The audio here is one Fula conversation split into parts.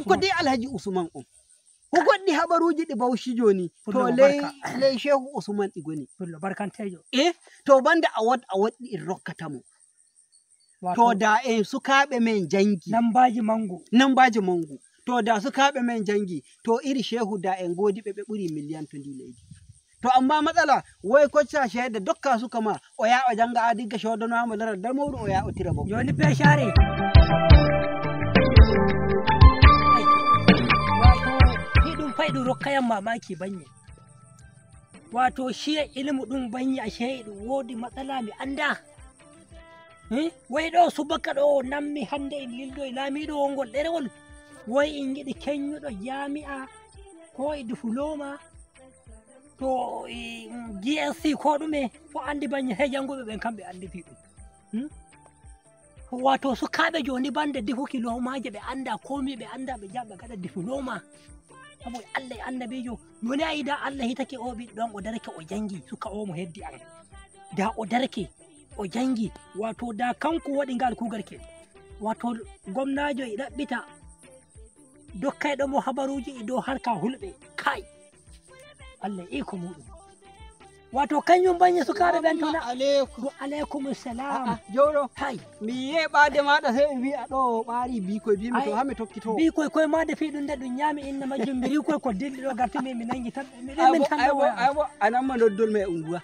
ko dai Alhaji Usman on ko goɗɗi habaruji ɗi Bauchi joni to ley Shehu Usman ɗi goni pullo barkantejo to banda a waɗɗi in rokkata mo to da en sukaɓe men jangi nambaji mangu to da sukaɓe men jangi to iri Shehu da en godi ɓe ɓuri million to ndi leydi to amma matsala wai kocca shede dokka suka ma o ya o janga a digga shodanamo laral dar mawɗo o ya o tira bo joni be share faidu rokayan mamaki banye wato shi ilmu ɗum banye a shaidu wodi matsala mi anda wai ɗo subaka ɗo nammi hande in lildo e laamiɗo wongol ɗerewol wai in yiɗi kenyuɗo jami'a ko e diploma to GSC ko ɗume fo andi banye he janguɓe ɓen kamɓe andi fi ɗum wato sukaɓe joni bande difuki lomaje ɓe anda komi ɓe anda ɓe jaɓe gaɗa diploma sabo Allah e annabijo joni a ida Allah hitake o ɓiɗɗo ɗon o darake o jangi suka o mo heddi an da o darake o jangi wato da kanko waɗi ngal kugarke wato gomnajo e ɗaɓɓita dokkayɗo mo habaruji e dow harka hulɓe kai Allah iko muɗum wato kañum banye sukaɓe ɓen tona aleykum salam jowɗo mi yeɓade maɗa sey ɓe wi'a ɗo ɓaari bikoy bimi to hami tokkito bikoy koye ma defi ɗum nde ɗum ñaami inna majjum mbiri koy ko dilli ɗo gartimi mi nangi tan miɗen aybo anamma noddolma e unguwa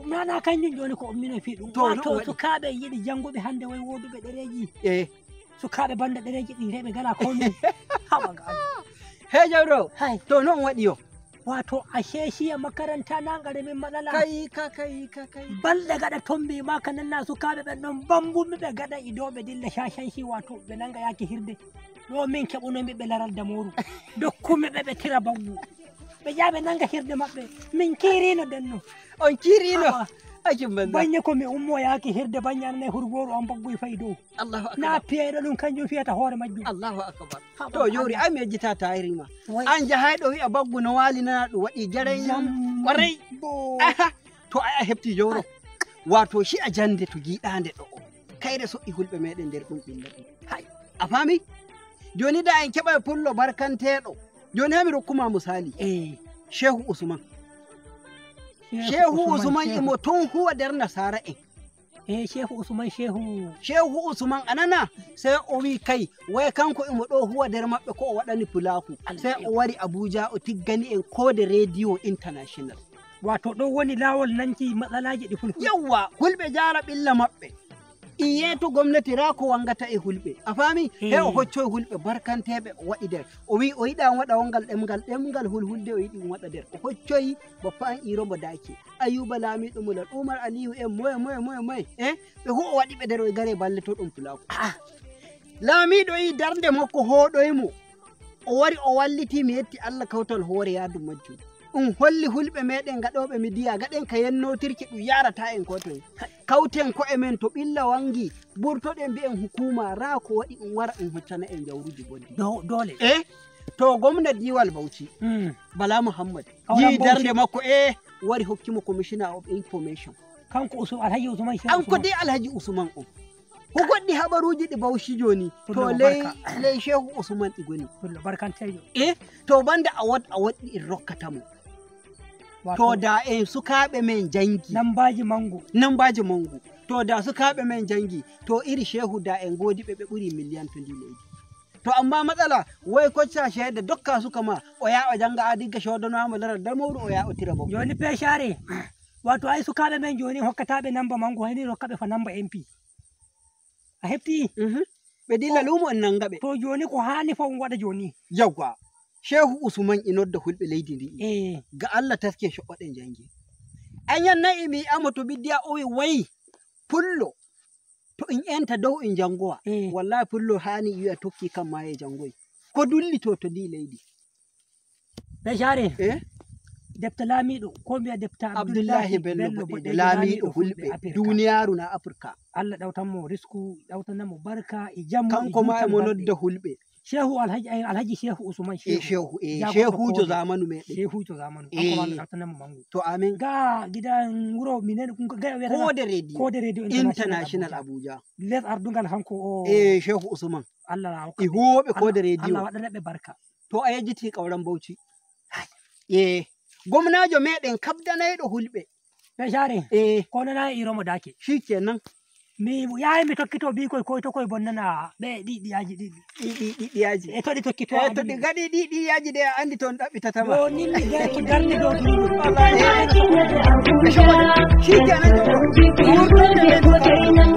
nana kañum joni ko ummino fi ɗum wato sukaɓe yiɗi janguɓe hande way woduɓe ɗereji sukaɓe banda ɗereji ɗi reɓe gala komi haɓaga he jawɗo to noon waɗi yo wato a sheshiya makaranta na ngare min matsala kai balɗe gaɗa tombi ma ka nanna sukaɓe ɓen ɗon bambumi ɓe gaɗa idoɓe dilla shashanshi wato ɓe nanga yaki hirde ɗo min keɓunomi ɓe laral damoru dokkumi ɓe tira baggu ɓe jaɓe nanga hirde maɓɓe min kirino denno on kirino banye ko mi ummo yaki hirde banye anane hurgoru an baggoy fayi dow na piyeɗo ɗum kanjum fiyata hoore majjum Allahu akbar to jori ai mi yejjita tayirima an jahayɗo wi'a baggu no wali nana ɗum waɗi jarayam ƙwarai to a hefti jowro wato shi a jande to giɗande ɗo o kayre soƴƴi hulɓe meɗen nder ɗum ɓilla ɗum a faami joni da en keɓa pullo barkanteɗo joni hami rokkuma misali Shehu Usman Shehu Usman imo tun huwa nder nasara en Shehu Usman anana sai o wi kai wai kanko imo ɗo huwa nder maɓɓe ko o waɗani pulaku sai o wari Abuja o tiggani en kode radio international wato ɗo woni lawol nanki matsalaji ɗi fulful yawwa hulɓe jara ɓilla maɓɓe iyeto gomnati ra ko wangata e hulɓe a faami he o hoccoy hulɓe barkanteɓe o waɗi nder o wi o yiɗa waɗa wongal ɗemgal hulhulde o yiɗi waɗa nder o hoccoyi bappa an Irobo Dake Ayuba Lamiɗo Mulal Umar Aliyu en moye ɓe hu o waɗi ɓe nder o gare balleto ɗum pulaku Lamiɗo yi darde makko hoɗoymo o wari o walliti mi yetti Allah kawtal hoore yaadu majjum holli hulɓe meɗen gaɗoɓe midiya gaɗen ka yennotirki ɗum yarata en ko toye kawten ko'e men to ɓilla wangi ɓurtoɗen mbi'en hukuma ra ko waɗi ɗum wara en hoccana en jawruji boddi dole to gomna diwal Bauchi Bala Muhammad yi darde makko wari hokkimo commissioner of information kanko Alhaji Usman an ko dai Alhaji Usman on ko goɗɗi habaruji ɗi Bauchi joni to ley Shehu Usman ɗi goni barkantejo to banda a waɗɗi in rokkata mo to da en sukaɓe men jangi nambaji mangu to da sukaɓe men jangi to iri Shehu da en godi ɓe ɓuri million to ndi leydi to amma matsala wai kocca shede dokka suka ma o ya o janga a digga shodanamo laral dar mawɗo o ya o tira bo joni pe share wato ai sukaɓe men joni hokkataɓe namba mangu hayni rokkaɓe fa namba MP a hefti ɓe dilla lumo en nangaɓe to joni ko hani fa on waɗa joni yawwa Shehu Usman inodda hulɓe leydi ndi ga Allah taske shoɓɓaɗe jangi anyan nayi mi amo to biddiya o wi wayi pullo to in enta dow in jangowa wallahi pullo hani wi'a tokki kam ma e jangoy ko dulli to ndi leydi ɓe share Depta Lamiɗo ko mbiya Depta Abdullahi Bello Boɗejo Lamiɗo hulɓe duniyaru na Afrika Allah ɗawtanmo risku ɗawtanamo barka e jammu kanko ma emo nodda hulɓe Shehu Alhaji Shehu Usman Shehu. Shehu zamanu me. Shehu to zamanu. An kuma da nan mango. To amin. Ga gidan wuro minen kun ga Ko da radio. Ko da radio International Abuja. Les Ardungal hanko. Shehu Usman. Allah na. Ihobe ko da radio. Allah waɗanda ɓe barka. To a yaji ti ƙauren Bauchi. Gwamnajo meɗen kabdanayɗo hulɓe. Ɓe share. Ko na iro mo dake. Shikenan. Mi yayi mi tokkito bikoy koy to koy bonnana ɓe ɗiɗiyaji ɗiɗi. Ɗiɗiyaji. E to ɗi tokkito. To ɗi gaɗi ɗiɗiyaji ɗe andi toon ɗaɓɓitatama. Yo nimmi de to darde ɗo Shikenan.